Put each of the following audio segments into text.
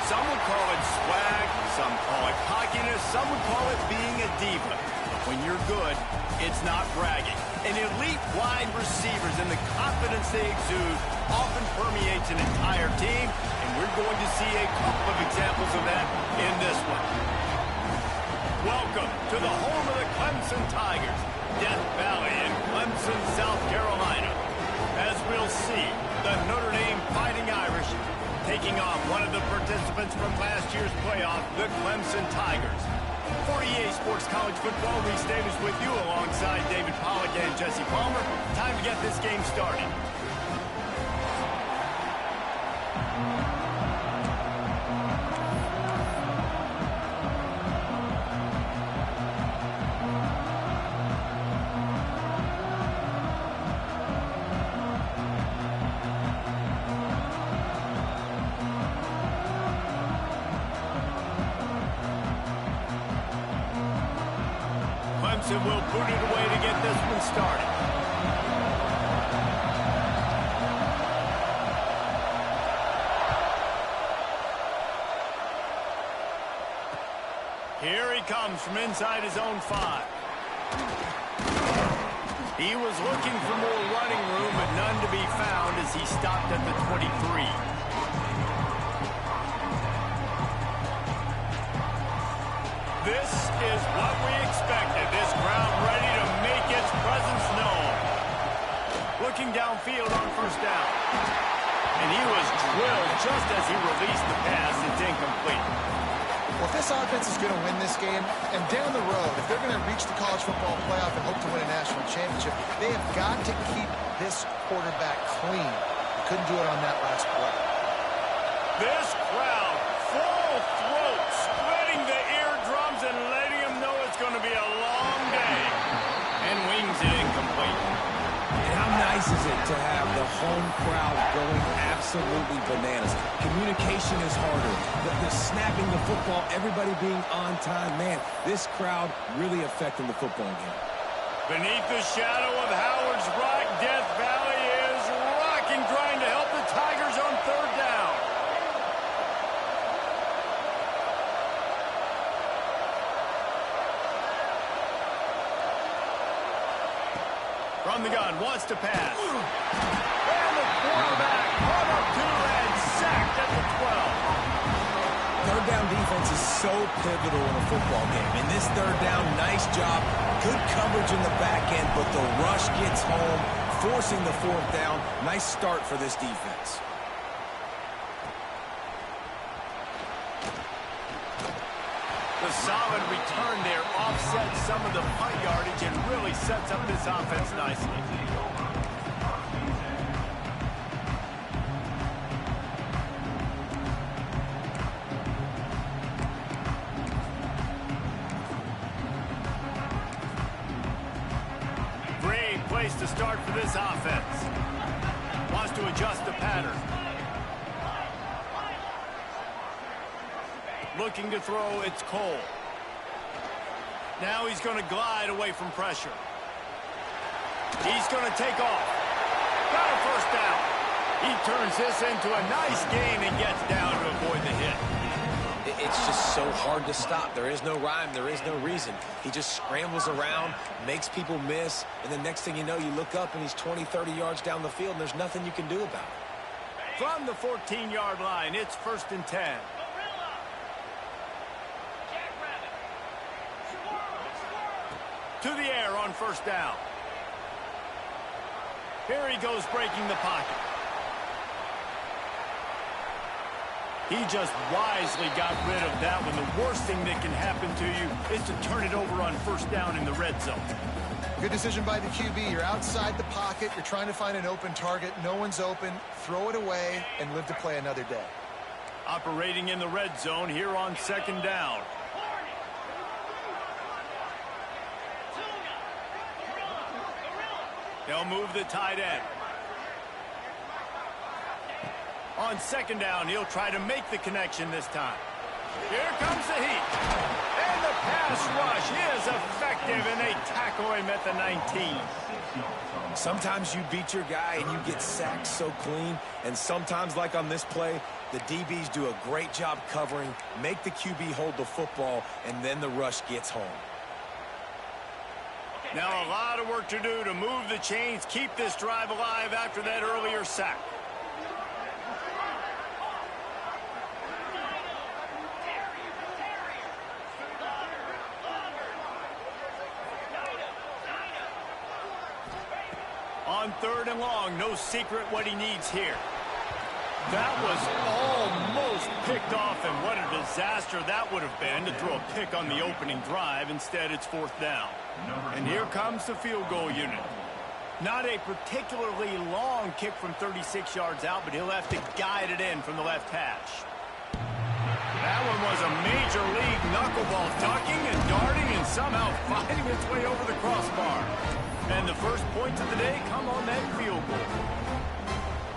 Some would call it swag, some call it cockiness, some would call it being a diva. When you're good, it's not bragging. And elite wide receivers and the confidence they exude often permeates an entire team, and we're going to see a couple of examples of that in this one. Welcome to the home of the Clemson Tigers, Death Valley in Clemson, South Carolina. As we'll see, the Notre Dame Fighting Irish taking on one of the participants from last year's playoff, the Clemson Tigers. 48 Sports College Football, Lee Davis with you alongside David Pollack and Jesse Palmer. Time to get this game started. Clemson will put it away to get this one started. Here he comes from inside his own 5. He was looking for more running room, but none to be found as he stopped at the 23. This is what we expected. This crowd ready to make its presence known. Looking downfield on first down. And he was drilled just as he released the pass. It's incomplete. Well, if this offense is going to win this game, and down the road, if they're going to reach the college football playoff and hope to win a national championship, they have got to keep this quarterback clean. They couldn't do it on that last play. This crowd, full throat, spreading the eardrums and letting them know it's going to be a long day. And wings it incomplete. And how nice is it to have the home crowd going absolutely bananas? Communication is harder. The snapping the football, everybody being on time. Man, this crowd really affecting the football game. Beneath the shadow of Howard's Rock, Death Valley is rocking, trying to help the Tigers on third down. From the gun, wants to pass. And the quarterback brought up 2 and sacked at the 12. Third down defense is so pivotal in a football game. In this third down, nice job. Good coverage in the back end, but the rush gets home, forcing the fourth down. Nice start for this defense. The solid return there offsets some of the punt yardage and really sets up this offense nicely. Great place to start for this offense. Wants to adjust the pattern. Looking to throw, it's Cole. Now he's going to glide away from pressure. He's going to take off. Got a first down. He turns this into a nice gain and gets down to avoid the hit. It's just so hard to stop. There is no rhyme. There is no reason. He just scrambles around, makes people miss, and the next thing you know, you look up and he's 20, 30 yards down the field, and there's nothing you can do about it. From the 14-yard line, it's 1st and 10. To the air on first down. Here he goes breaking the pocket. He just wisely got rid of that one. The worst thing that can happen to you is to turn it over on first down in the red zone. Good decision by the QB. You're outside the pocket. You're trying to find an open target. No one's open. Throw it away and live to play another day. Operating in the red zone here on 2nd down. They'll move the tight end. On 2nd down, he'll try to make the connection this time. Here comes the heat. And the pass rush is effective, and they tackle him at the 19. Sometimes you beat your guy and you get sacked so clean, and sometimes, like on this play, the DBs do a great job covering, make the QB hold the football, and then the rush gets home. Now a lot of work to do to move the chains, keep this drive alive after that earlier sack. On 3rd and long, no secret what he needs here. That was almost picked off, and what a disaster that would have been to throw a pick on the opening drive. Instead, it's 4th down. And here comes the field goal unit. Not a particularly long kick from 36 yards out, but he'll have to guide it in from the left hash. That one was a major league knuckleball, ducking and darting and somehow finding its way over the crossbar. And the first points of the day come on that field goal.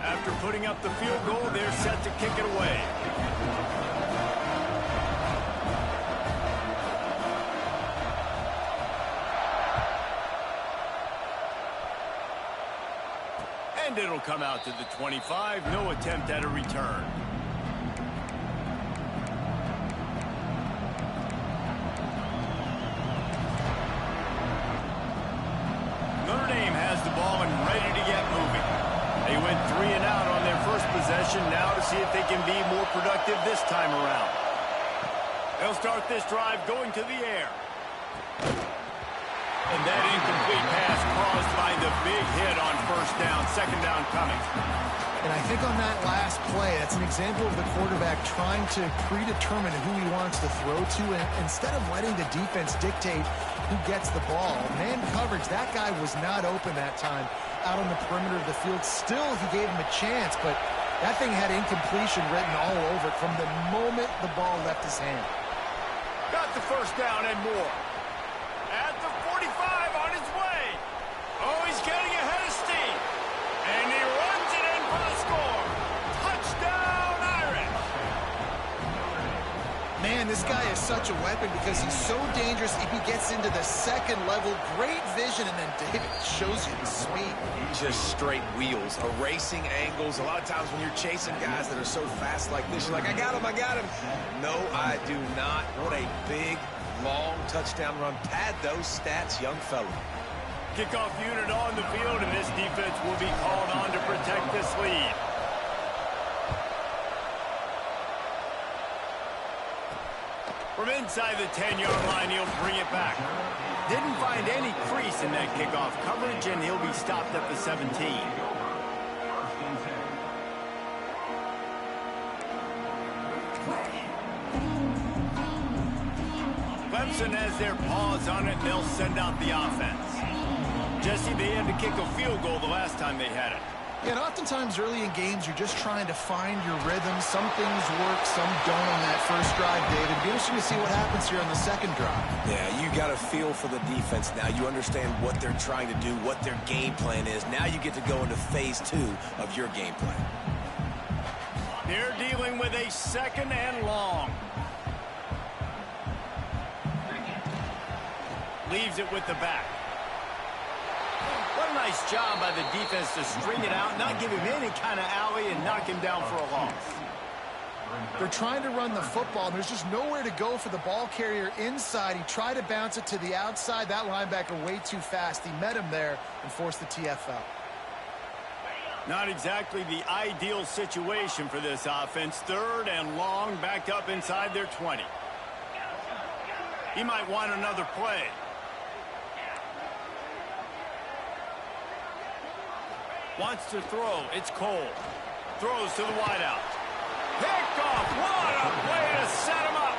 After putting up the field goal, they're set to kick it away. And it'll come out to the 25. No attempt at a return. Notre Dame has the ball and ready to get moving. They went 3 and out on their first possession, now to see if they can be more productive this time around. They'll start this drive going to the air. And that incomplete pass caused by the big hit on 1st down, 2nd down coming. And I think on that last play, that's an example of the quarterback trying to predetermine who he wants to throw to, and instead of letting the defense dictate who gets the ball. Man coverage, that guy was not open that time out on the perimeter of the field. Still, he gave him a chance, but that thing had incompletion written all over it from the moment the ball left his hand. Got the 1st down and more. At the 45 on his way. Oh, he's getting ahead of steam. And he runs it in for the score. Touchdown, Irish. Man, this guy is such a weapon because he's so dangerous if he gets into the 2nd level. Great vision, and then David shows you the speed. Just straight wheels, erasing angles. A lot of times when you're chasing guys that are so fast like this, you're like, I got him, I got him. No, I do not. What a big, long touchdown run. Pad those stats, young fella. Kickoff unit on the field, and this defense will be called on to protect this lead. From inside the 10-yard line, he'll bring it back. Didn't find any crease in that kickoff coverage, and he'll be stopped at the 17. Clemson has their paws on it, and they'll send out the offense. Jesse, they had to kick a field goal the last time they had it. Yeah, and oftentimes early in games, you're just trying to find your rhythm. Some things work, some don't on that first drive, David. It'd be interesting to see what happens here on the 2nd drive. Yeah, you got a feel for the defense now. You understand what they're trying to do, what their game plan is. Now you get to go into phase 2 of your game plan. They're dealing with a 2nd and long. Leaves it with the back. What a nice job by the defense to string it out, not give him any kind of alley, and knock him down for a loss. They're trying to run the football, and there's just nowhere to go for the ball carrier inside. He tried to bounce it to the outside. That linebacker way too fast. He met him there and forced the TFL. Not exactly the ideal situation for this offense. 3rd and long, backed up inside their 20. He might want another play. Wants to throw. It's Cole. Throws to the wideout. Picked off. What a way to set him up.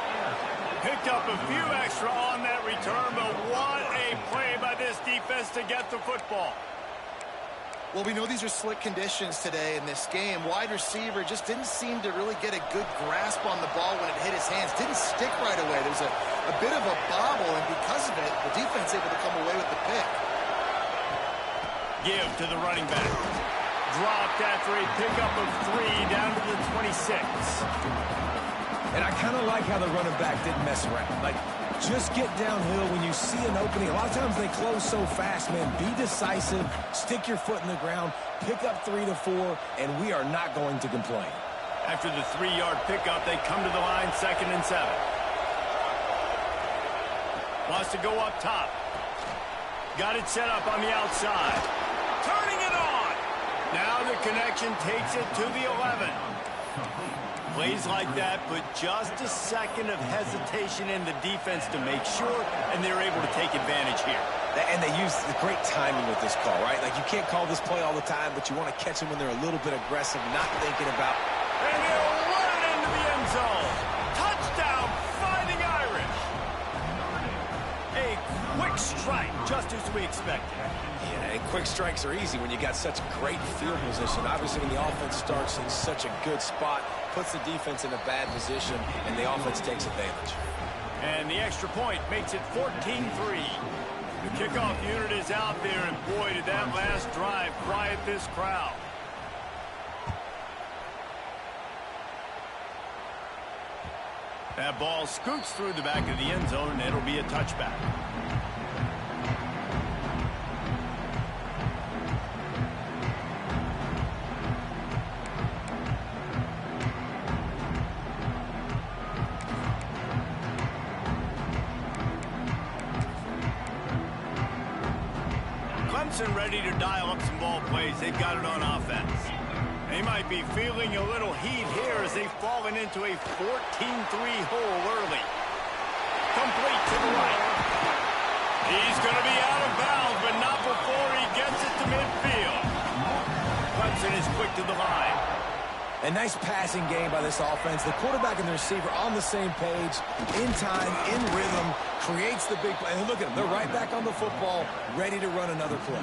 Picked up a few extra on that return, but what a play by this defense to get the football. Well, we know these are slick conditions today in this game. Wide receiver just didn't seem to really get a good grasp on the ball when it hit his hands. Didn't stick right away. There was a bit of a bobble, and because of it, the defense able to come away with the pick. Give to the running back. Dropped after a pickup of 3 down to the 26. And I kind of like how the running back didn't mess around. Like, Just get downhill when you see an opening. A lot of times they close so fast, man. Be decisive, stick your foot in the ground, pick up 3 to 4, and we are not going to complain. After the 3-yard pickup, they come to the line, 2nd and 7. Wants to go up top. Got it set up on the outside. Turning it on. Now the connection takes it to the 11. Plays like that, but just a second of hesitation in the defense to make sure, and they're able to take advantage here. And they use the great timing with this call, right? Like, you can't call this play all the time, but you want to catch them when they're a little bit aggressive, not thinking about... And he'll run it into the end zone. Touchdown, Fighting Irish. A quick strike, just as we expected. Yeah, and quick strikes are easy when you got such great field position. Obviously, when the offense starts in such a good spot, puts the defense in a bad position, and the offense takes advantage. And the extra point makes it 14-3. The kickoff unit is out there, and boy, did that last drive quiet this crowd. That ball scoots through the back of the end zone, and it'll be a touchback. Clemson ready to dial up some ball plays. They've got it on offense. They might be feeling a little heat here as they've fallen into a 14-3 hole early. Complete to the right. He's going to be out of bounds, but not before he gets it to midfield. Clemson is quick to the line. A nice passing game by this offense. The quarterback and the receiver on the same page, in time, in rhythm, creates the big play. And look at them. They're right back on the football, ready to run another play.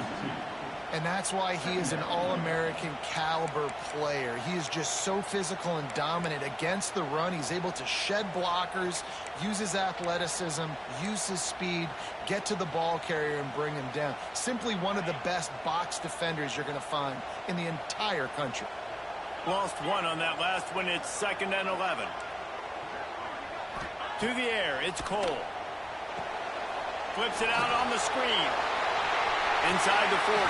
And that's why he is an all-American caliber player. He is just so physical and dominant against the run. He's able to shed blockers, use his athleticism, use his speed, get to the ball carrier and bring him down. Simply one of the best box defenders you're going to find in the entire country. Lost one on that last one. It's 2nd and 11. To the air, it's Cole. Flips it out on the screen. Inside the 40.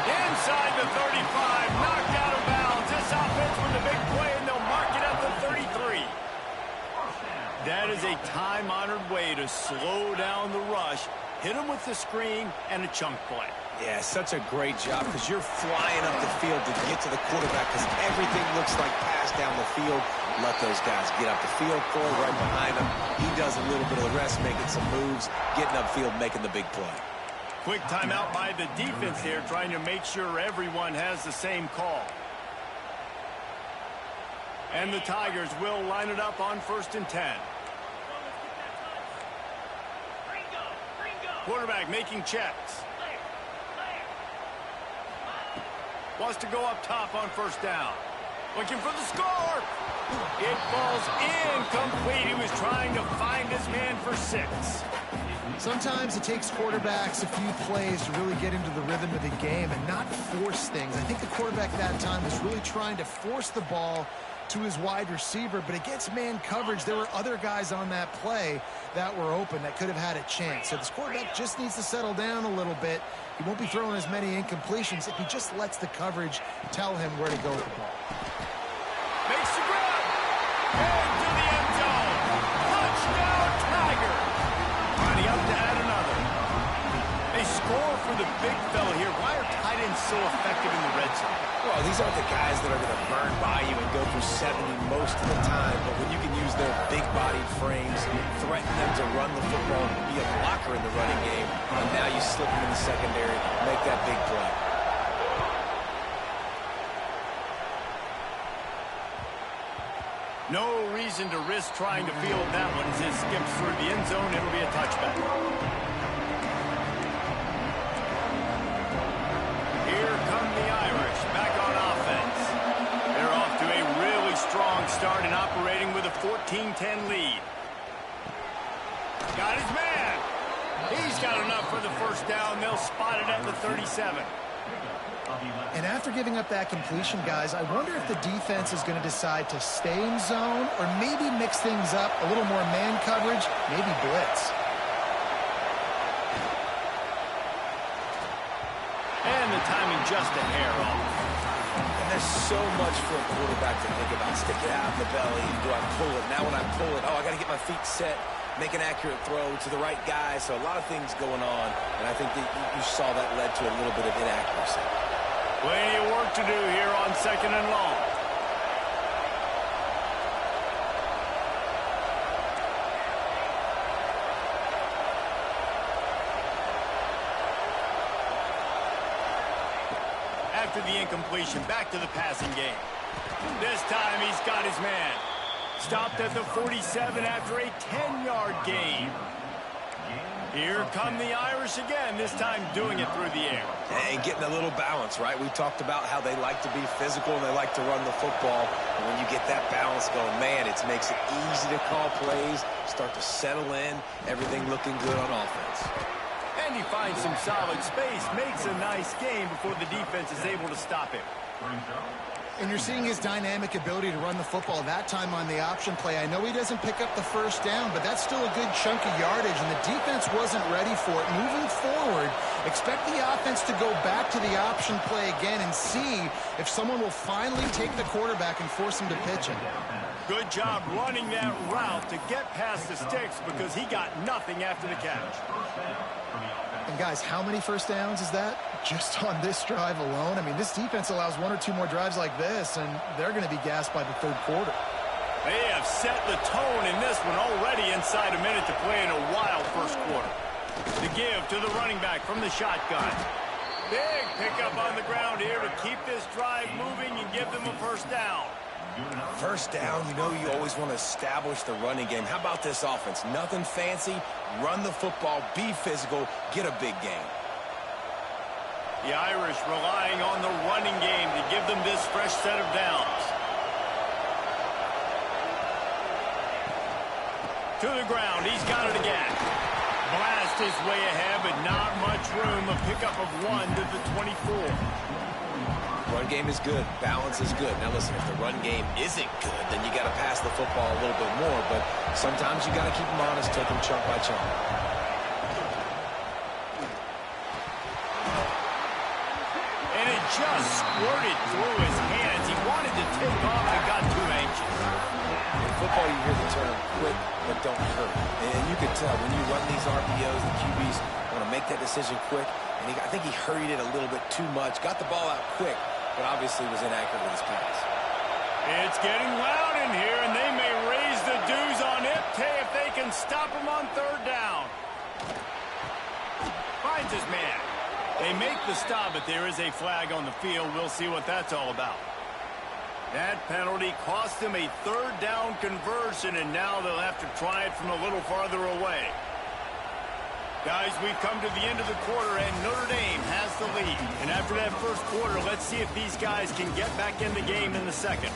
Inside the 35. Knocked out of bounds. This offense with the big play, and they'll mark it at the 33. That is a time-honored way to slow down the rush. Hit him with the screen and a chunk play. Yeah, such a great job because you're flying up the field to get to the quarterback because everything looks like pass down the field. Let those guys get up the field, throw right behind him. He does a little bit of the rest, making some moves, getting upfield, making the big play. Quick timeout by the defense here, trying to make sure everyone has the same call. And the Tigers will line it up on 1st and 10. Quarterback making checks. Wants to go up top on 1st down. Looking for the score. It falls incomplete. He was trying to find his man for 6. Sometimes it takes quarterbacks a few plays to really get into the rhythm of the game and not force things. I think the quarterback that time was really trying to force the ball to his wide receiver, but against man coverage, there were other guys on that play that were open that could have had a chance. So this quarterback just needs to settle down a little bit. He won't be throwing as many incompletions if he just lets the coverage tell him where to go with the ball. Makes the grab. Into the end zone. Touchdown, Tiger. Running up to add another. They score for the big fella here. Why are tight ends so effective in the red zone? Well, these aren't the guys that are going to burn by you and go through 70 most of the time, but when you can use their big-bodied frames, threaten them to run the football, be a blocker in the running game, and now you slip them in the secondary, make that big play. No reason to risk trying to field that one as it skips through the end zone. It'll be a touchback. Here come the Irish back on offense. They're off to a really strong start and operating with a 14-10 lead. Got his man. He's got enough for the 1st down. They'll spot it at the 37. And after giving up that completion, guys, I wonder if the defense is going to decide to stay in zone or maybe mix things up, a little more man coverage, maybe blitz. And the timing just a hair off. And there's so much for a quarterback to think about. Stick it out in the belly. Do I pull it? Now when I pull it, oh, I got to get my feet set, make an accurate throw to the right guy. So a lot of things going on, and I think that you saw that led to a little bit of inaccuracy. Plenty of work to do here on 2nd and long. After the incompletion, back to the passing game. This time he's got his man. Stopped at the 47 after a 10-yard gain. Here come the Irish again, this time doing it through the air. And getting a little balance, right? We talked about how they like to be physical and they like to run the football. And when you get that balance going, man, it makes it easy to call plays, start to settle in, everything looking good on offense. And he finds some solid space, makes a nice game before the defense is able to stop him. And you're seeing his dynamic ability to run the football that time on the option play. I know he doesn't pick up the first down, but that's still a good chunk of yardage, and the defense wasn't ready for it. Moving forward, expect the offense to go back to the option play again and see if someone will finally take the quarterback and force him to pitch it. Good job running that route to get past the sticks because he got nothing after the catch. And guys, how many first downs is that? Just on this drive alone? I mean, this defense allows 1 or 2 more drives like this, and they're going to be gassed by the third quarter. They have set the tone in this one already inside a minute to play in a wild first quarter. The give to the running back from the shotgun. Big pickup on the ground here to keep this drive moving and give them a first down. First down, you know you always want to establish the running game. How about this offense? Nothing fancy. Run the football, be physical, get a big gain. The Irish relying on the running game to give them this fresh set of downs. To the ground, he's got it again. Blast his way ahead, but not much room. A pickup of 1 to the 24. Run game is good. Balance is good. Now listen, if the run game isn't good, then you got to pass the football a little bit more. But sometimes you got to keep them honest, take them chunk by chunk. And it just squirted through his hands. He wanted to take off and got too anxious. In football, you hear the term quick, but don't hurry. And you can tell when you run these RPOs, the QBs want to make that decision quick. And I think he hurried it a little bit too much, got the ball out quick, but obviously was inaccurate with his pass. It's getting loud in here, and they may raise the dues on Ipte if they can stop him on third down. Finds his man. They make the stop, but there is a flag on the field. We'll see what that's all about. That penalty cost them a third down conversion, and now they'll have to try it from a little farther away. Guys, we've come to the end of the quarter, and Notre Dame has the lead. And after that first quarter, let's see if these guys can get back in the game in the second.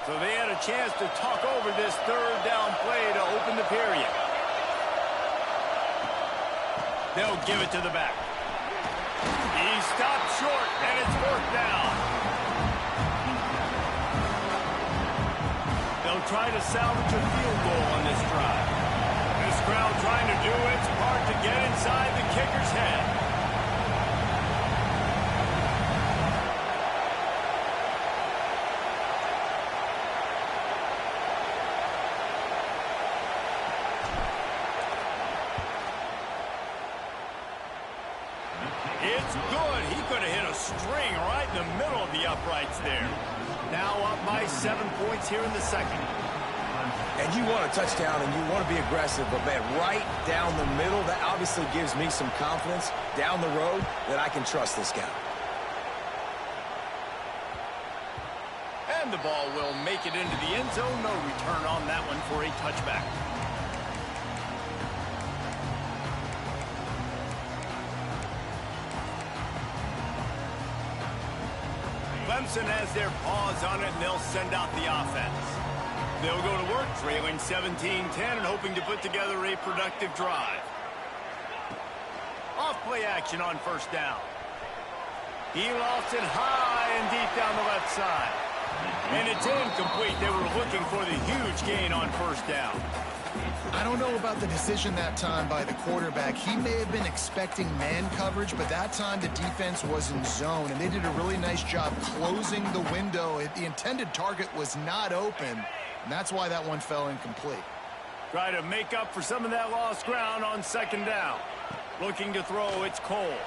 So they had a chance to talk over this third down play to open the period. They'll give it to the back. He stopped short, and it's fourth down. They'll try to salvage a field goal on this drive. This crowd trying to do its part to get inside the kicker's head. It's good. He could have hit a string right in the middle of the uprights there. Now up by 7 points here in the second. And you want a touchdown and you want to be aggressive, but man, right down the middle, that obviously gives me some confidence down the road that I can trust this guy. And the ball will make it into the end zone. No return on that one for a touchback. Clemson has their paws on it, and they'll send out the offense. They'll go to work, trailing 17-10 and hoping to put together a productive drive. Off-play action on first down. He lost it high and deep down the left side. And it's incomplete. They were looking for the huge gain on first down. I don't know about the decision that time by the quarterback. He may have been expecting man coverage, but that time the defense was in zone, and they did a really nice job closing the window. The intended target was not open, and that's why that one fell incomplete. Try to make up for some of that lost ground on second down. Looking to throw, it's Cole.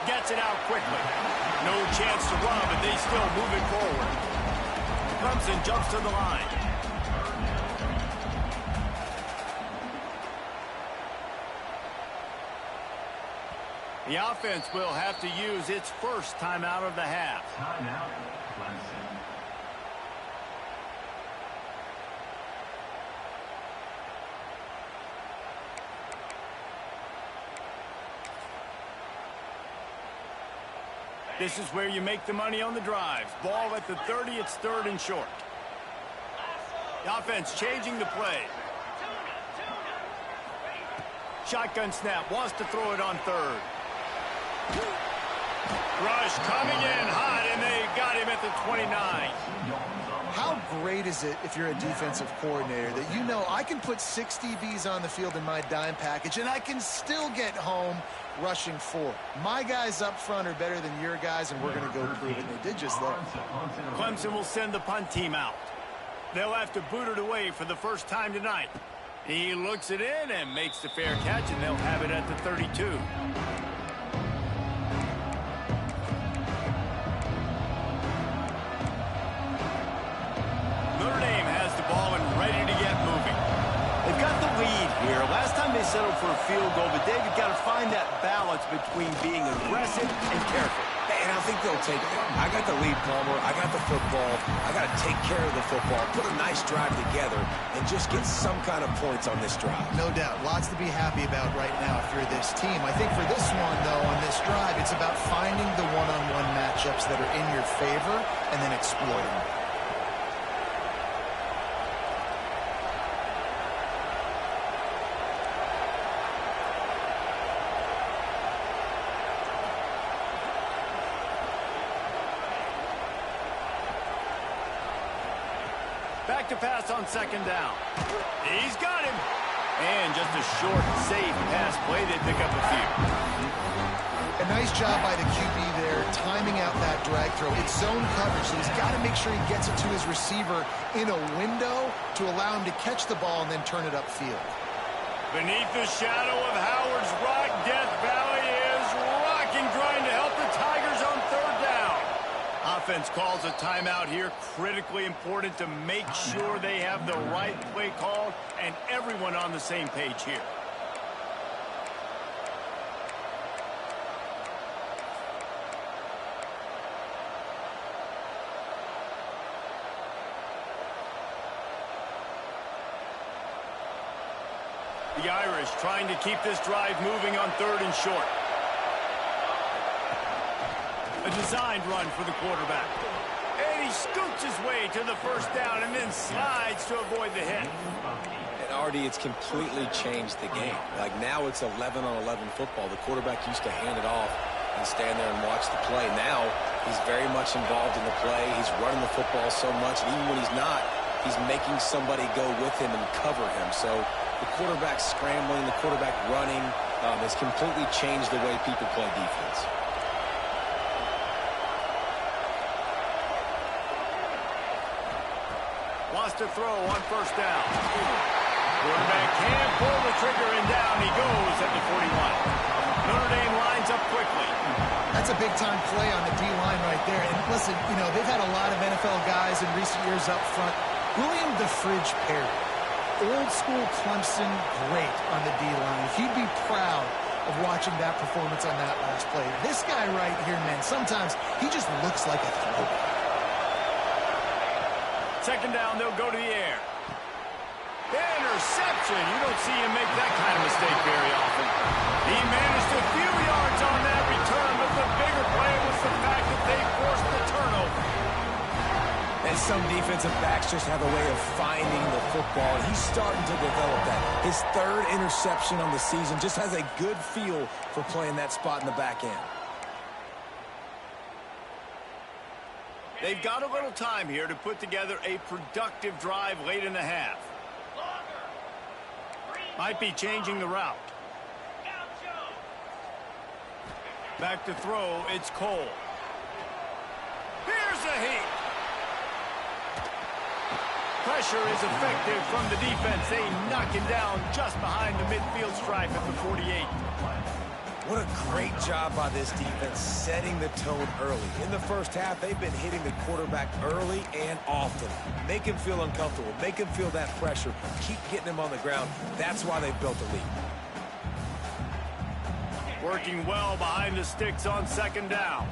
Gets it out quickly. No chance to run, but they still move it forward. Clemson jumps to the line. The offense will have to use its first timeout of the half. Timeout, Clemson. This is where you make the money on the drives. Ball at the 30, it's third and short. The offense changing the play. Shotgun snap, wants to throw it on third. Rush coming in hot, and they got him at the 29. How great is it if you're a defensive coordinator that you know I can put 6 DBs on the field in my dime package and I can still get home rushing 4. My guys up front are better than your guys, and we're going to go prove it. They did just that. Clemson will send the punt team out. They'll have to boot it away for the first time tonight. He looks it in and makes the fair catch, and they'll have it at the 32. Notre Dame has the ball and ready to get moving. They've got the lead here. Last time they settled for a field goal, but David got to find that balance between being aggressive and careful. And I think they'll take it. I got the lead, Palmer. I got the football. I got to take care of the football, put a nice drive together, and just get some kind of points on this drive. No doubt. Lots to be happy about right now if you're this team. I think for this one, though, on this drive, it's about finding the one-on-one matchups that are in your favor and then exploiting them. Back to pass on second down. He's got him. And just a short, safe pass play. They pick up a few. A nice job by the QB there, timing out that drag throw. It's zone coverage, so he's got to make sure he gets it to his receiver in a window to allow him to catch the ball and then turn it upfield. Beneath the shadow of Howard's Rock, Death Valley is rocking, trying to help the Tigers on third down. Offense calls a timeout here. Critically important to make sure they have the right play called and everyone on the same page here. The Irish trying to keep this drive moving on third and short. A designed run for the quarterback. And he scoots his way to the first down and then slides to avoid the hit. And Artie, it's completely changed the game. Like now it's 11-on-11 football. The quarterback used to hand it off and stand there and watch the play. Now he's very much involved in the play. He's running the football so much, and even when he's not, he's making somebody go with him and cover him. So the quarterback scrambling, the quarterback running has completely changed the way people play defense. Wants to throw on first down. Quarterback can't pull the trigger, and down he goes at the 41. Notre Dame lines up quickly. That's a big-time play on the D-line right there. And listen, you know, they've had a lot of NFL guys in recent years up front. William the Fridge Perry, old-school Clemson great on the D-line. He'd be proud of watching that performance on that last play. This guy right here, man, sometimes he just looks like a throwback. Second down, they'll go to the air. Interception. You don't see him make that kind of mistake very often. He managed a few yards on that return, but the bigger play was the fact that they forced the turnover. defensive backs just have a way of finding the football, and he's starting to develop that. His third interception on the season, just has a good feel for playing that spot in the back end. They've got a little time here to put together a productive drive late in the half. Might be changing the route. Back to throw, it's Cole. Here's a heat. Pressure is effective from the defense. They knock him down just behind the midfield stripe at the 48. What a great job by this defense setting the tone early. In the first half, they've been hitting the quarterback early and often. Make him feel uncomfortable. Make him feel that pressure. Keep getting him on the ground. That's why they've built a lead. Working well behind the sticks on second down.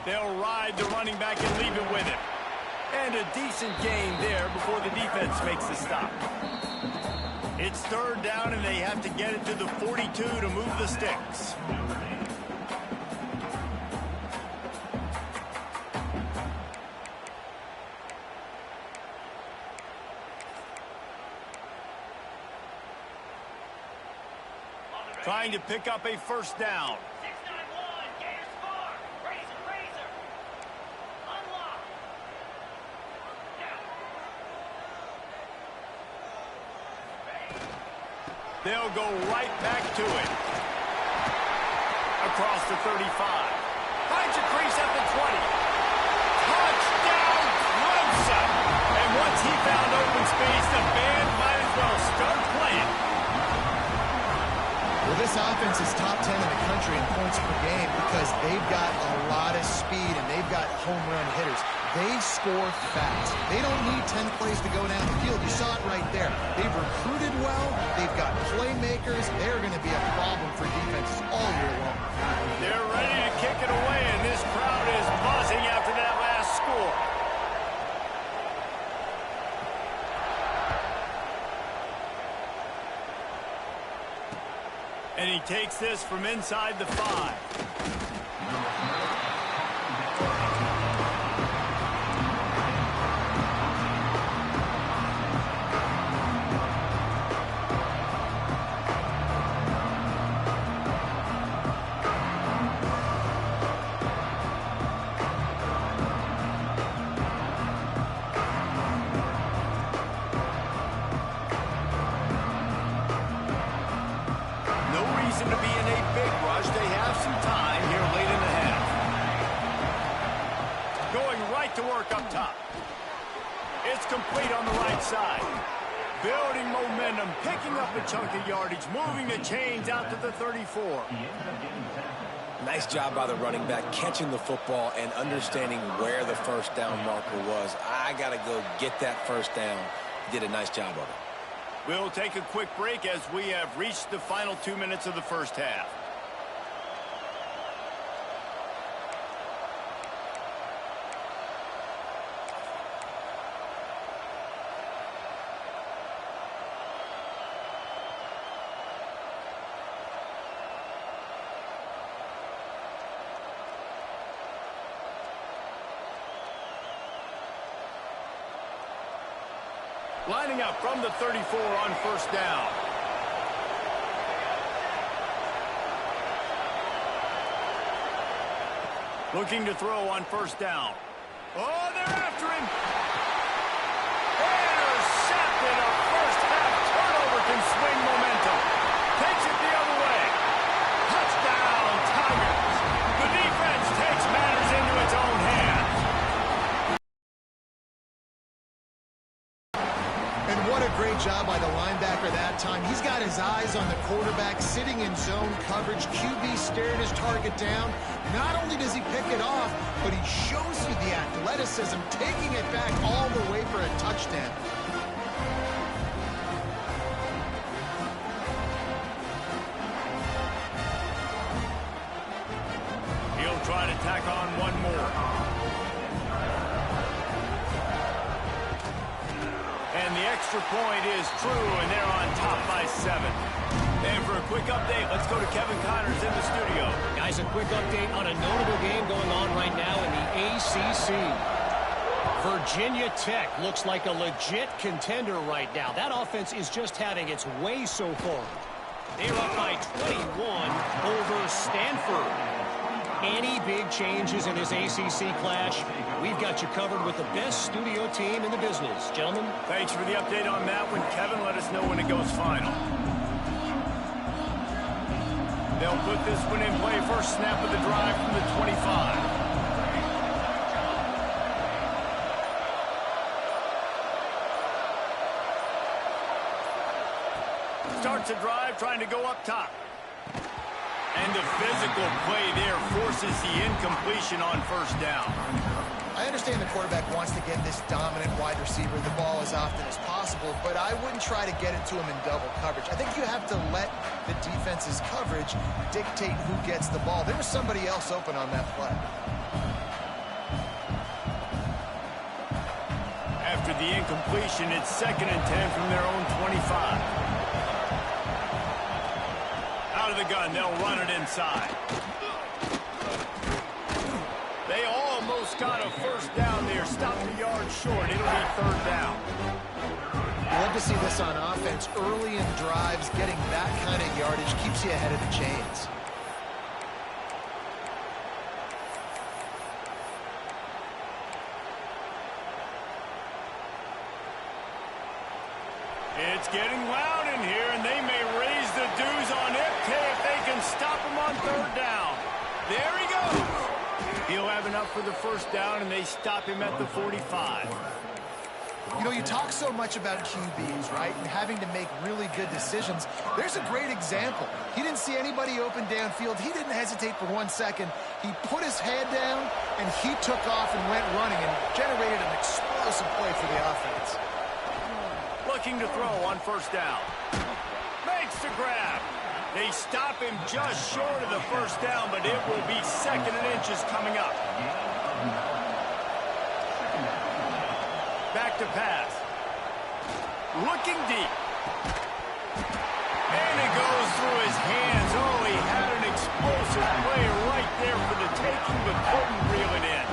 They'll ride the running back and leave it with him. And a decent gain there before the defense makes the stop. It's third down, and they have to get it to the 42 to move the sticks. Trying to pick up a first down. They'll go right back to it. Across the 35. Finds a crease at the 20. Touchdown, Clemson! And once he found open space, the band might as well start playing. Well, this offense is top 10 in the country in points per game because they've got a lot of speed and they've got home run hitters. They score fast. They don't need 10 plays to go down the field. You saw it right there. They've recruited well. They've got playmakers. They're going to be a problem for defenses all year long. They're ready to kick it away, and this crowd is buzzing after that last score. And he takes this from inside the 5. To be in a big rush. They have some time here late in the half. Going right to work up top. It's complete on the right side. Building momentum, picking up a chunk of yardage, moving the chains out to the 34. Nice job by the running back, catching the football and understanding where the first down marker was. I got to go get that first down. He did a nice job of it. We'll take a quick break as we have reached the final 2 minutes of the first half. Lining up from the 34 on first down. Looking to throw on first down. Oh, they're after him. Intercepted. A first half turnover can swing momentum. Takes it the other way. Touchdown, Tigers. The defense takes matters into its own hands. And what a great job by the linebacker that time. He's got his eyes on the quarterback, sitting in zone coverage. QB stared his target down. Not only does he pick it off, but he shows you the athleticism, taking it back all the way for a touchdown. He'll try to tack on one more. And the extra point is true, and they're on top by 7. And for a quick update, let's go to Kevin Connors in the studio. Guys, a quick update on a notable game going on right now in the ACC. Virginia Tech looks like a legit contender right now. That offense is just having its way so far. They're up by 21 over Stanford. Any big changes in this ACC clash, we've got you covered with the best studio team in the business. Gentlemen. Thanks for the update on that one, Kevin. Let us know when it goes final. They'll put this one in play. First snap of the drive from the 25. Starts a drive trying to go up top. And the physical play there forces the incompletion on first down. I understand the quarterback wants to get this dominant wide receiver the ball as often as possible, but I wouldn't try to get it to him in double coverage. I think you have to let the defense's coverage dictate who gets the ball. There was somebody else open on that play. After the incompletion, it's 2nd and 10 from their own 25. Out of the gun, they'll run it inside. They almost got a first down there. Stopped a yard short. It'll be 3rd down. I love to see this on offense. Early in drives, getting that kind of yardage keeps you ahead of the chains. It's getting loud in here, and they may raise the dues on FK if they can stop him on 3rd down. There he goes. He'll have enough for the first down, and they stop him at the 45. You know, you talk so much about QBs, right, and having to make really good decisions. There's a great example. He didn't see anybody open downfield. He didn't hesitate for 1 second. He put his head down, and he took off and went running and generated an explosive play for the offense. Looking to throw on first down. Makes the grab. They stop him just short of the first down, but it will be 2nd and inches coming up. Back to pass. Looking deep. And it goes through his hands. Oh, he had an explosive play right there for the taking, but couldn't reel it in.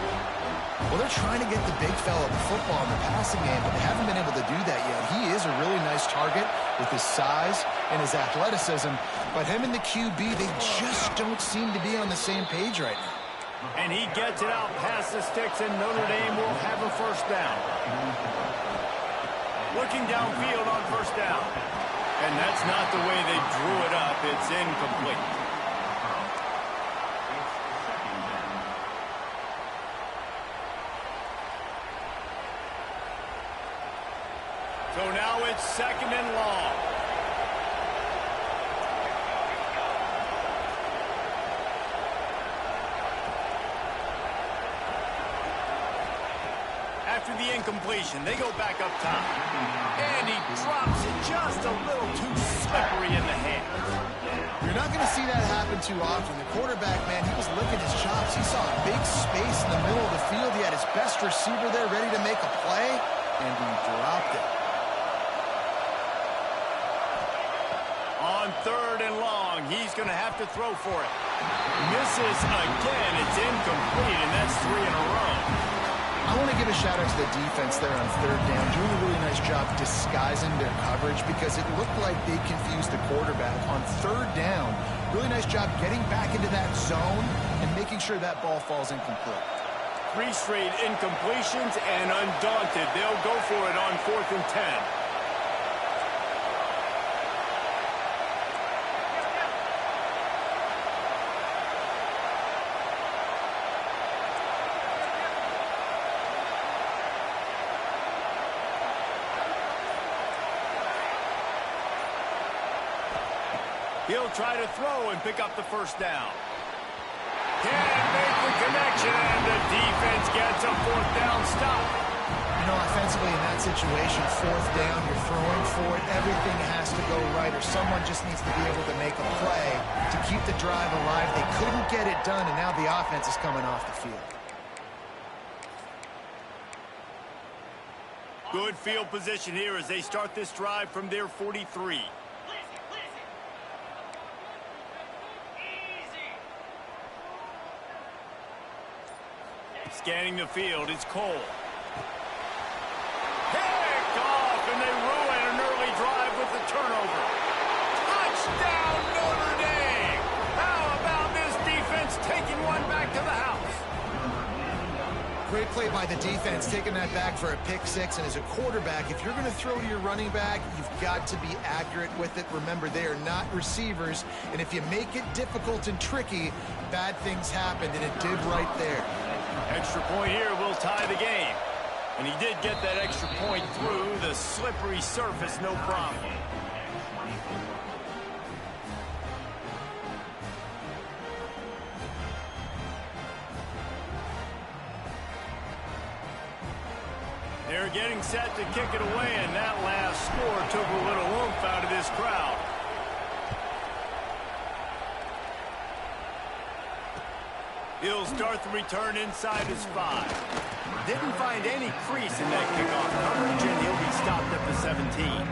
Well, they're trying to get the big fella the football in the passing game, but they haven't been able to do that yet. He is a really nice target with his size and his athleticism, but him and the QB, they just don't seem to be on the same page right now. And he gets it out past the sticks, and Notre Dame will have a first down. Looking downfield on first down. And that's not the way they drew it up. It's incomplete. So now it's 2nd and long. After the incompletion, they go back up top. And he drops it just a little too slippery in the hands. You're not going to see that happen too often. The quarterback, man, he was licking his chops. He saw a big space in the middle of the field. He had his best receiver there ready to make a play, and he dropped it. On 3rd and long, he's going to have to throw for it. Misses again. It's incomplete, and that's 3 in a row. I want to give a shout-out to the defense there on 3rd down, doing a really nice job disguising their coverage because it looked like they confused the quarterback. On 3rd down, really nice job getting back into that zone and making sure that ball falls incomplete. 3 straight incompletions, and undaunted, they'll go for it on 4th and 10. He'll try to throw and pick up the first down. Can't make the connection, and the defense gets a 4th down stop. You know, offensively in that situation, 4th down, you're throwing for it. Everything has to go right, or someone just needs to be able to make a play to keep the drive alive. They couldn't get it done, and now the offense is coming off the field. Good field position here as they start this drive from their 43. Scanning the field, it's Cole. Picked off, and they ruin an early drive with the turnover. Touchdown, Notre Dame! How about this defense taking one back to the house? Great play by the defense, taking that back for a pick six. And as a quarterback, if you're going to throw to your running back, you've got to be accurate with it. Remember, they are not receivers. And if you make it difficult and tricky, bad things happen, and it did right there. Extra point here will tie the game. And he did get that extra point through the slippery surface, no problem. They're getting set to kick it away, and that last score took a little oomph out of this crowd. He'll start the return inside his 5. Didn't find any crease in that kickoff coverage, and he'll be stopped at the 17.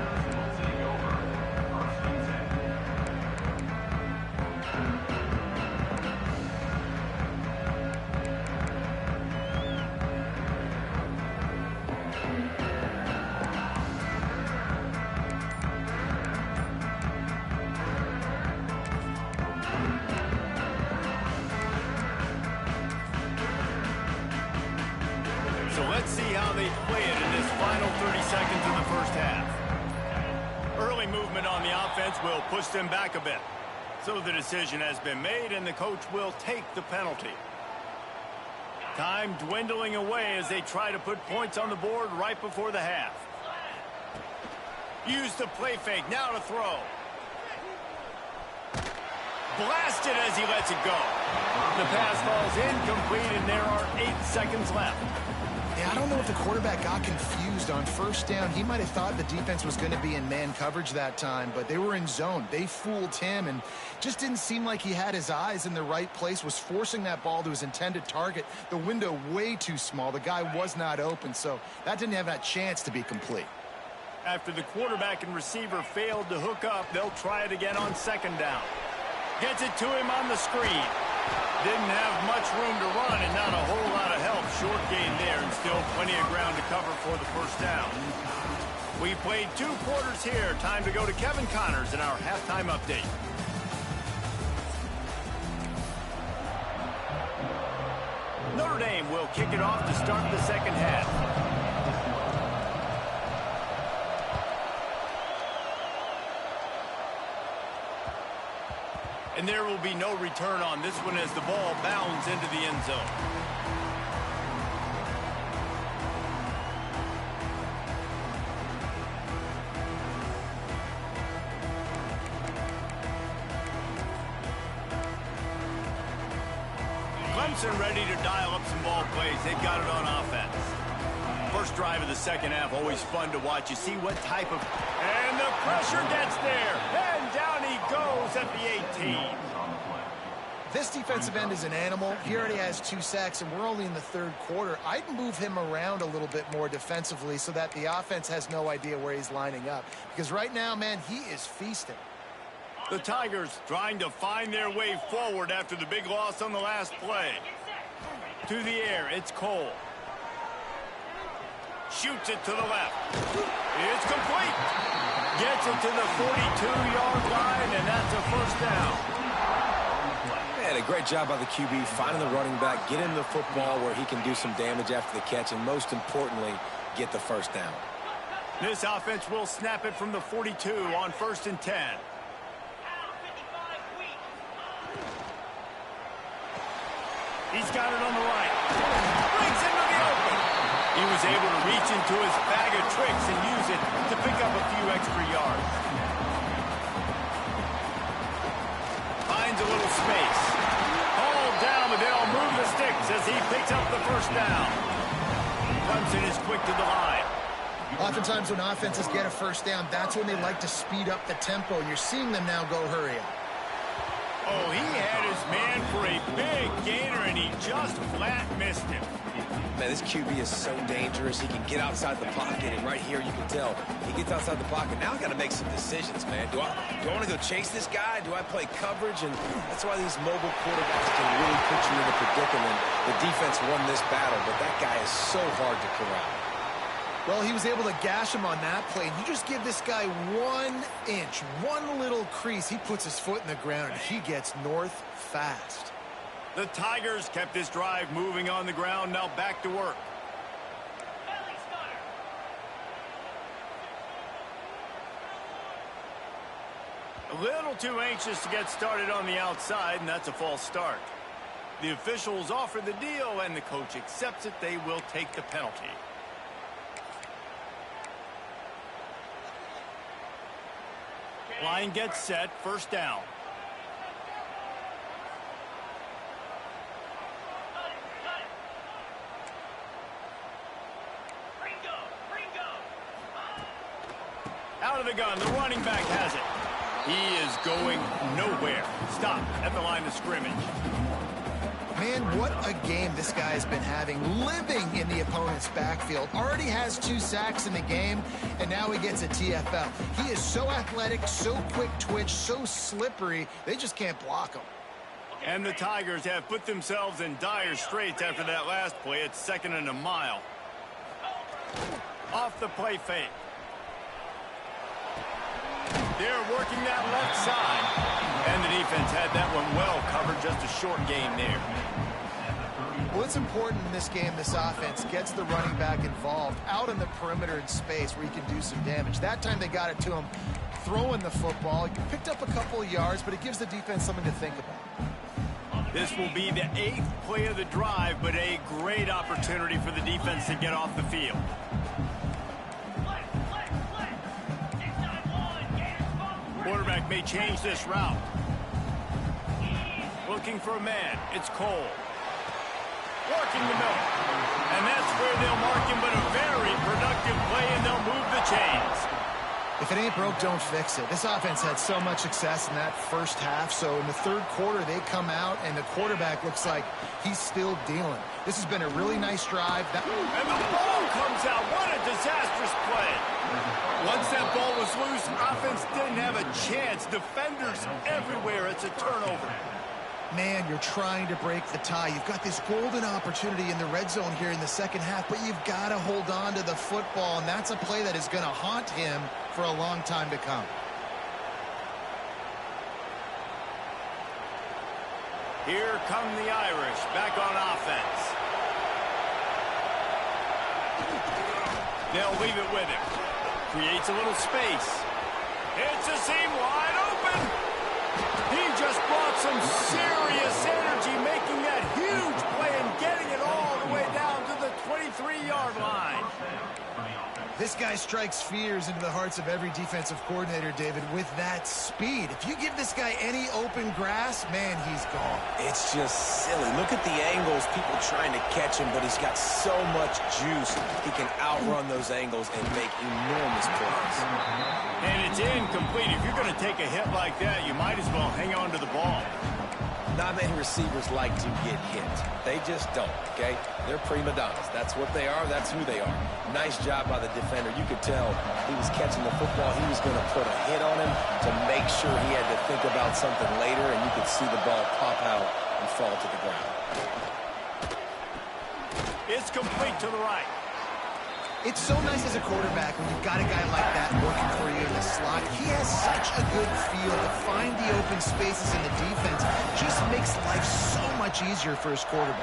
So let's see how they play it in this final 30 seconds of the first half. Early movement on the offense will push them back a bit. So the decision has been made, and the coach will take the penalty. Time dwindling away as they try to put points on the board right before the half. Use the play fake, now to throw. Blasted as he lets it go. The pass falls incomplete, and there are 8 seconds left. Yeah, I don't know if the quarterback got confused on first down. He might have thought the defense was going to be in man coverage that time, but they were in zone. They fooled him, and just didn't seem like he had his eyes in the right place, was forcing that ball to his intended target. The window way too small. The guy was not open, so that didn't have that chance to be complete. After the quarterback and receiver failed to hook up, they'll try it again on second down. Gets it to him on the screen. Didn't have much room to run, and not a whole lot of help. Short gain there, and still plenty of ground to cover for the first down. We played 2 quarters here. Time to go to Kevin Connors in our halftime update. Notre Dame will kick it off to start the second half. And there will be no return on this one as the ball bounds into the end zone. Clemson ready to dial up some ball plays. They've got it on offense. First drive of the second half, always fun to watch. You see what type of... And the pressure gets there. And down he goes at the 18. This defensive end is an animal. He already has 2 sacks, and we're only in the 3rd quarter. I'd move him around a little bit more defensively so that the offense has no idea where he's lining up. Because right now, man, he is feasting. The Tigers trying to find their way forward after the big loss on the last play. To the air, it's Cole. Shoots it to the left. It's complete. Gets it to the 42-yard line, and that's a first down. Man, a great job by the QB finding the running back, getting the football where he can do some damage after the catch, and most importantly, get the first down. This offense will snap it from the 42 on 1st and 10. He's got it on the right. Brings into the open. He was able to reach into his bag of tricks and use it to pick up a few extra yards. Finds a little space. Hauled down, but they'll move the sticks as he picks up the first down. Clemson is quick to the line. Oftentimes when offenses get a first down, that's when they like to speed up the tempo, and you're seeing them now go hurry up. Oh, he had his man for a big gainer, and he just flat missed him. Man, this QB is so dangerous. He can get outside the pocket, and right here you can tell he gets outside the pocket. Now I got to make some decisions, man. Do I want to go chase this guy? Do I play coverage? And that's why these mobile quarterbacks can really put you in a predicament. The defense won this battle, but that guy is so hard to corral. Well, he was able to gash him on that play. You just give this guy 1 inch, one little crease. He puts his foot in the ground, and he gets north fast. The Tigers kept this drive moving on the ground. Now back to work. A little too anxious to get started on the outside, and that's a false start. The officials offer the deal, and the coach accepts it. They will take the penalty. Line gets set, first down. Out of the gun, the running back has it. He is going nowhere. Stop at the line of scrimmage. Man, what a game this guy has been having, living in the opponent's backfield. Already has 2 sacks in the game, and now he gets a TFL. He is so athletic, so quick twitch, so slippery, they just can't block him. And the Tigers have put themselves in dire straits after that last play. It's 2nd and a mile. Off the play fake. They're working that left side. And the defense had that one well covered. Just a short gain there. Well, it's important in this game, this offense gets the running back involved out in the perimeter in space where he can do some damage. That time they got it to him throwing the football. He picked up a couple of yards, but it gives the defense something to think about. This will be the 8th play of the drive, but a great opportunity for the defense to get off the field. Quarterback may change this route. Looking for a man. It's Cole. Working the middle. And that's where they'll mark him, but a very productive play, and they'll move the chains. If it ain't broke, don't fix it. This offense had so much success in that first half, so in the 3rd quarter, they come out, and the quarterback looks like he's still dealing. This has been a really nice drive. And the ball comes out. What a disastrous play. Once that ball was loose, offense didn't have a chance. Defenders everywhere. It's a turnover. Man, you're trying to break the tie. You've got this golden opportunity in the red zone here in the 2nd half, but you've got to hold on to the football, and that's a play that is going to haunt him for a long time to come. Here come the Irish back on offense. They'll leave it with him. Creates a little space. It's a seam wide open. He just brought some serious energy, making that huge play and getting it all the way down to the 23-yard line. This guy strikes fears into the hearts of every defensive coordinator, David, with that speed. If you give this guy any open grass, man, he's gone. It's just silly. Look at the angles, people trying to catch him, but he's got so much juice. He can outrun those angles and make enormous plays. And it's incomplete. If you're going to take a hit like that, you might as well hang on to the ball. Not many receivers like to get hit. They just don't, okay? They're prima donnas. That's what they are. That's who they are. Nice job by the defender. You could tell he was catching the football. He was going to put a hit on him to make sure he had to think about something later, and you could see the ball pop out and fall to the ground. It's complete to the right. It's so nice as a quarterback when you've got a guy like that working for you in the slot. He has such a good feel to find the open spaces in the defense. Just makes life so much easier for his quarterback.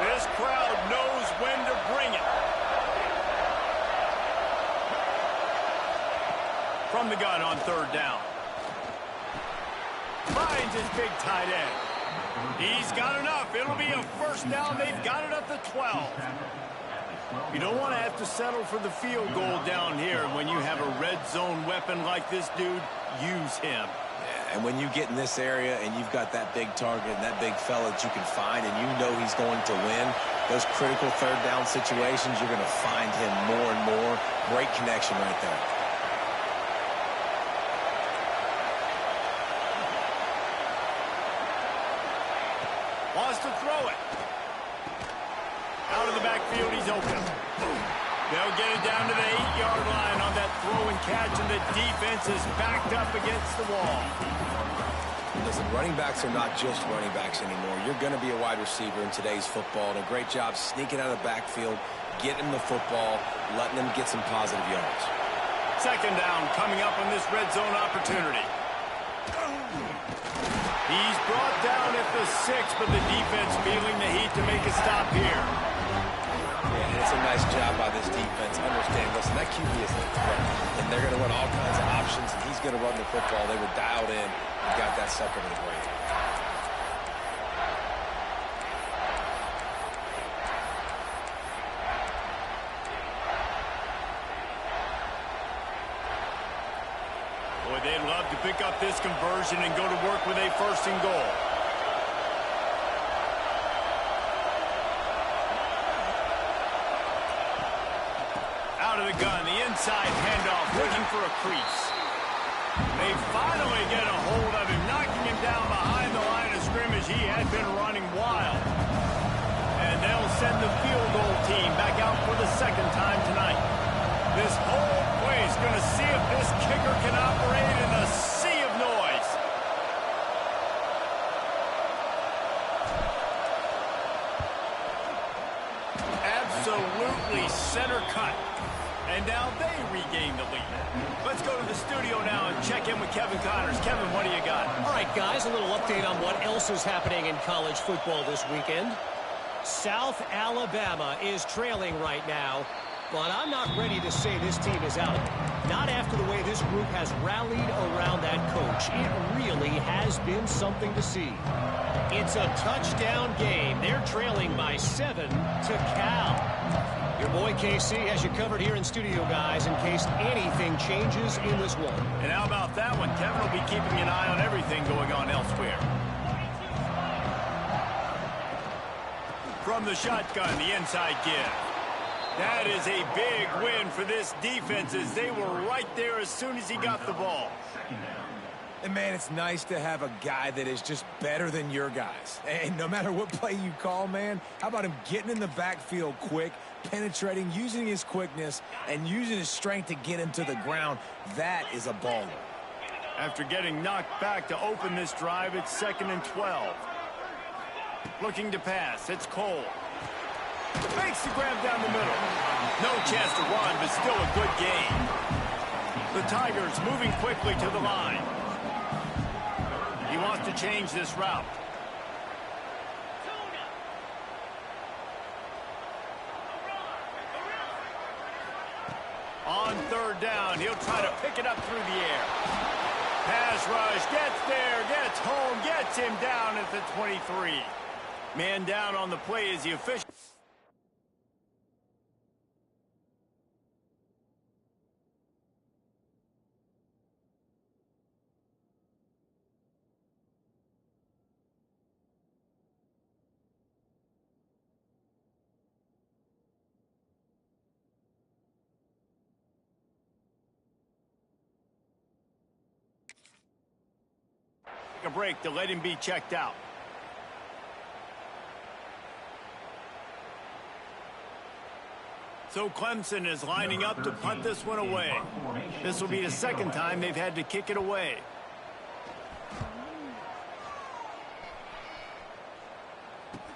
This crowd knows when to bring it. From the gun on 3rd down. Finds his big tight end. He's got enough. It'll be a first down. They've got it up to 12. You don't want to have to settle for the field goal down here. When you have a red zone weapon like this dude, use him. And when you get in this area and you've got that big target and that big fella that you can find and you know he's going to win, those critical 3rd down situations, you're going to find him more and more. Great connection right there. They'll get it down to the 8-yard line on that throw and catch, and the defense is backed up against the wall. Listen, running backs are not just running backs anymore. You're going to be a wide receiver in today's football, and a great job sneaking out of the backfield, getting the football, letting them get some positive yards. Second down coming up on this red zone opportunity. He's brought down at the 6, but the defense feeling the heat to make a stop here. Yeah, and it's a nice job by this defense. Understand, listen, that QB is a threat, and they're going to run all kinds of options, and he's going to run the football. They were dialed in and got that sucker to the ground. Boy, they'd love to pick up this conversion and go to work with a 1st and goal. Out of the gun, the inside handoff, looking for a crease. They finally get a hold of him, knocking him down behind the line of scrimmage. He had been running wild. And they'll send the field goal team back out for the 2nd time tonight. This whole place going to see if this kicker can operate in a sea of noise. Absolutely center cut. And now they regain the lead. Let's go to the studio now and check in with Kevin Connors. Kevin, what do you got? All right, guys, a little update on what else is happening in college football this weekend. South Alabama is trailing right now, but I'm not ready to say this team is out of it. Not after the way this group has rallied around that coach. It really has been something to see. It's a touchdown game. They're trailing by 7 to Cal. Your boy KC has you covered here in studio, guys, in case anything changes in this one. And how about that one? Kevin will be keeping an eye on everything going on elsewhere. From the shotgun, the inside give. That is a big win for this defense as they were right there as soon as he got the ball. And, man, it's nice to have a guy that is just better than your guys. And no matter what play you call, man, how about him getting in the backfield quick, penetrating, using his quickness, and using his strength to get him to the ground? That is a baller. After getting knocked back to open this drive, it's 2nd and 12. Looking to pass, it's Cole. Makes the grab down the middle. No chance to run, but still a good gain. The Tigers moving quickly to the line. He wants to change this route. On 3rd down, he'll try to pick it up through the air. Pass rush, gets there, gets home, gets him down at the 23. Man down on the play is the official. A break to let him be checked out. So Clemson is lining up to punt this one away. This will be the 2nd time they've had to kick it away.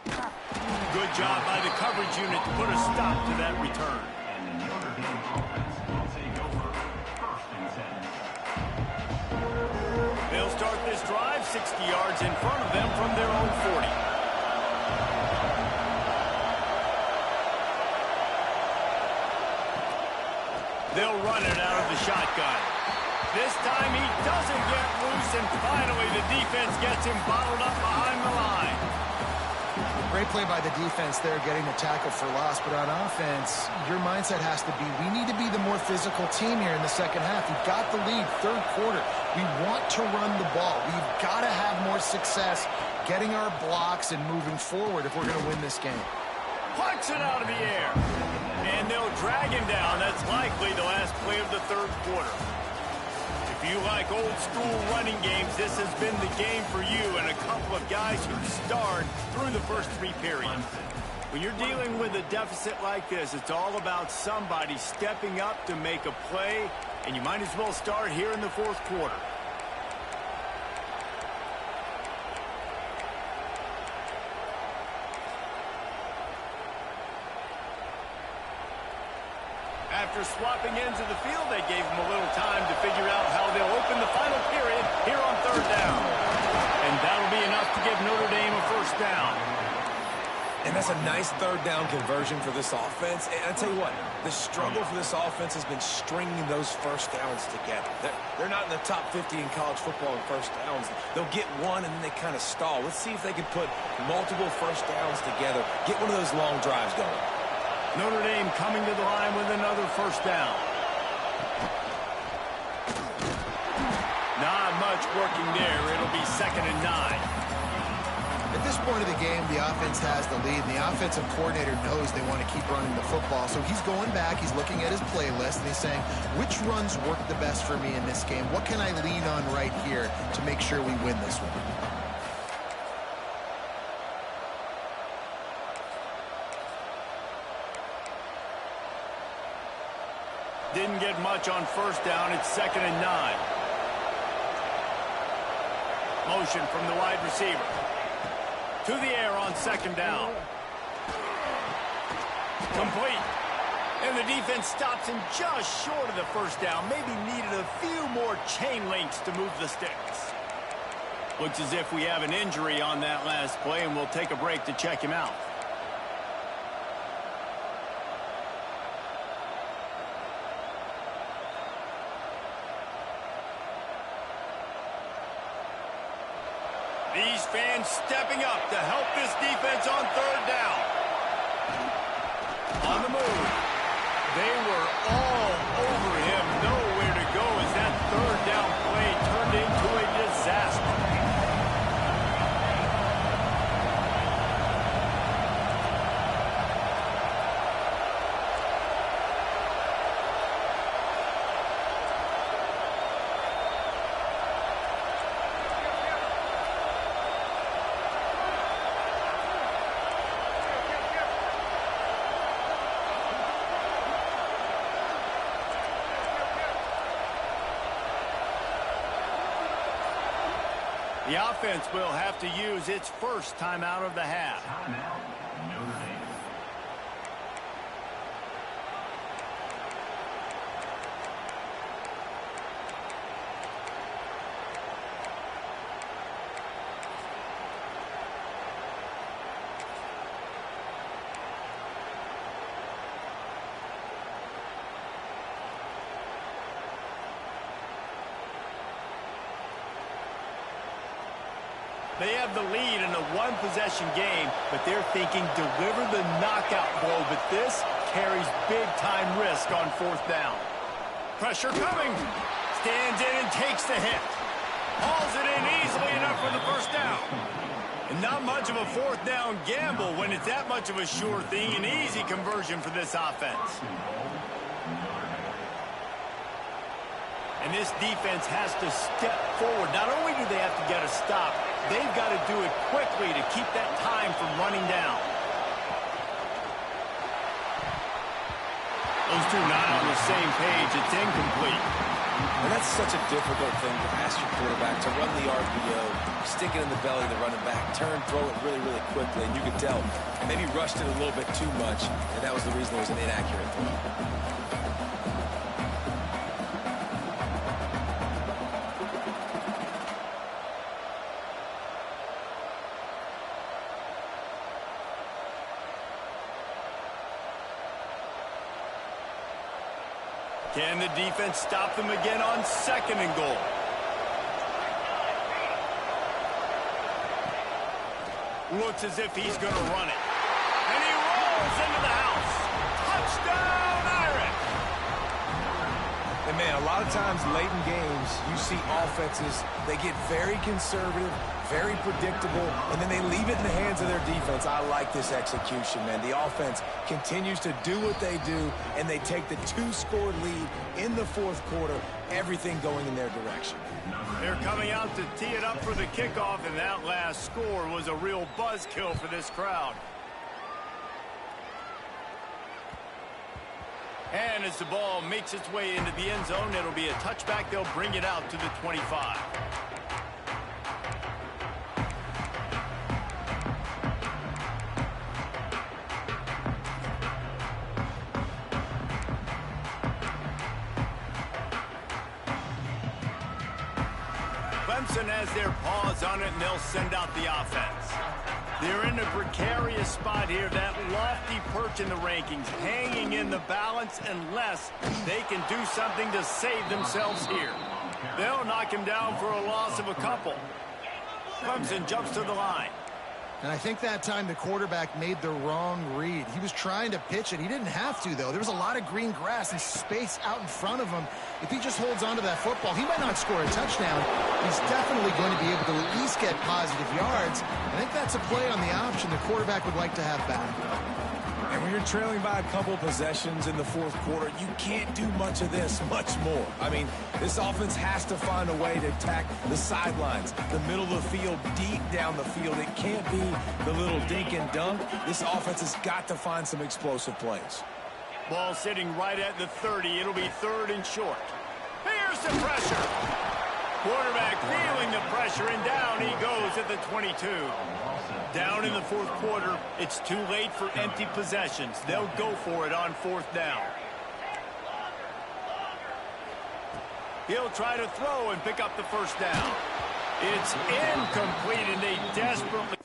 Good job by the coverage unit to put a stop to that return. And the Notre Dame offense will take over 1st and 10. They'll start this drive 60 yards in front of them from their own 40. They'll run it out of the shotgun. This time he doesn't get loose, and finally the defense gets him bottled up behind the line. Great play by the defense there, getting the tackle for loss. But on offense, your mindset has to be, we need to be the more physical team here in the 2nd half. We've got the lead, 3rd quarter. We want to run the ball. We've got to have more success getting our blocks and moving forward if we're going to win this game. Plucks it out of the air. And they'll drag him down. That's likely the last play of the 3rd quarter. If you like old school running games, this has been the game for you and a couple of guys who starred through the first 3 periods. When you're dealing with a deficit like this, it's all about somebody stepping up to make a play, and you might as well start here in the fourth quarter. After swapping ends of the field, they gave them a little time to figure out how they'll open the final period here on third down. And that'll be enough to give Notre Dame a first down. And that's a nice third down conversion for this offense. And I tell you what, the struggle for this offense has been stringing those first downs together. They're not in the top 50 in college football in first downs. They'll get one and then they kind of stall. Let's see if they can put multiple first downs together, get one of those long drives going. Notre Dame coming to the line with another first down. Not much working there. It'll be 2nd and 9. At this point of the game, the offense has the lead, and the offensive coordinator knows they want to keep running the football. So he's going back, he's looking at his playlist, and he's saying, which runs work the best for me in this game? What can I lean on right here to make sure we win this one? Didn't get much on first down. It's 2nd and 9. Motion from the wide receiver. To the air on 2nd down. Complete. And the defense stops him just short of the first down. Maybe needed a few more chain links to move the sticks. Looks as if we have an injury on that last play, and we'll take a break to check him out. These fans stepping up to help this defense on third down. On the move. They were all over him. Nowhere to go as that third down play turned into a disaster. The offense will have to use its first timeout of the half. Timeout, Notre Dame. They have the lead in a one-possession game, but they're thinking deliver the knockout blow, but this carries big-time risk on fourth down. Pressure coming. Stands in and takes the hit. Hauls it in easily enough for the first down. And not much of a fourth down gamble when it's that much of a sure thing, an easy conversion for this offense. And this defense has to step forward. Not only do they have to get a stop, they've got to do it quickly to keep that time from running down. Those two not on the same page. It's incomplete. And that's such a difficult thing to ask your quarterback, to run the RPO, stick it in the belly of the running back, turn, throw it really, really quickly. And you could tell, maybe rushed it a little bit too much, and that was the reason it was an inaccurate throw. Can the defense stop them again on 2nd and goal? Looks as if he's going to run it. And he rolls into the house. Touchdown, Irish! And man, a lot of times late in games, you see offenses, they get very conservative, very predictable, and then they leave it in the hands of their defense. I like this execution, man. The offense continues to do what they do, and they take the 2-score lead in the fourth quarter, everything going in their direction. They're coming out to tee it up for the kickoff, and that last score was a real buzzkill for this crowd. And as the ball makes its way into the end zone, it'll be a touchback. They'll bring it out to the 25. Clemson has their paws on it, and they'll send out the offense. They're in a precarious spot here, that lofty perch in the rankings, hanging in the balance unless they can do something to save themselves here. They'll knock him down for a loss of a couple. Clemson jumps to the line. And I think that time the quarterback made the wrong read. He was trying to pitch it. He didn't have to, though. There was a lot of green grass and space out in front of him. If he just holds on to that football, he might not score a touchdown. He's definitely going to be able to at least get positive yards. I think that's a play on the option the quarterback would like to have back. And when you're trailing by a couple possessions in the fourth quarter, you can't do much of this, much more. I mean, this offense has to find a way to attack the sidelines, the middle of the field, deep down the field. It can't be the little dink and dunk. This offense has got to find some explosive plays. Ball sitting right at the 30. It'll be 3rd and short. Here's the pressure. Quarterback feeling the pressure, and down he goes at the 22. Down in the fourth quarter, it's too late for empty possessions. They'll go for it on 4th down. He'll try to throw and pick up the 1st down. It's incomplete, and they desperately...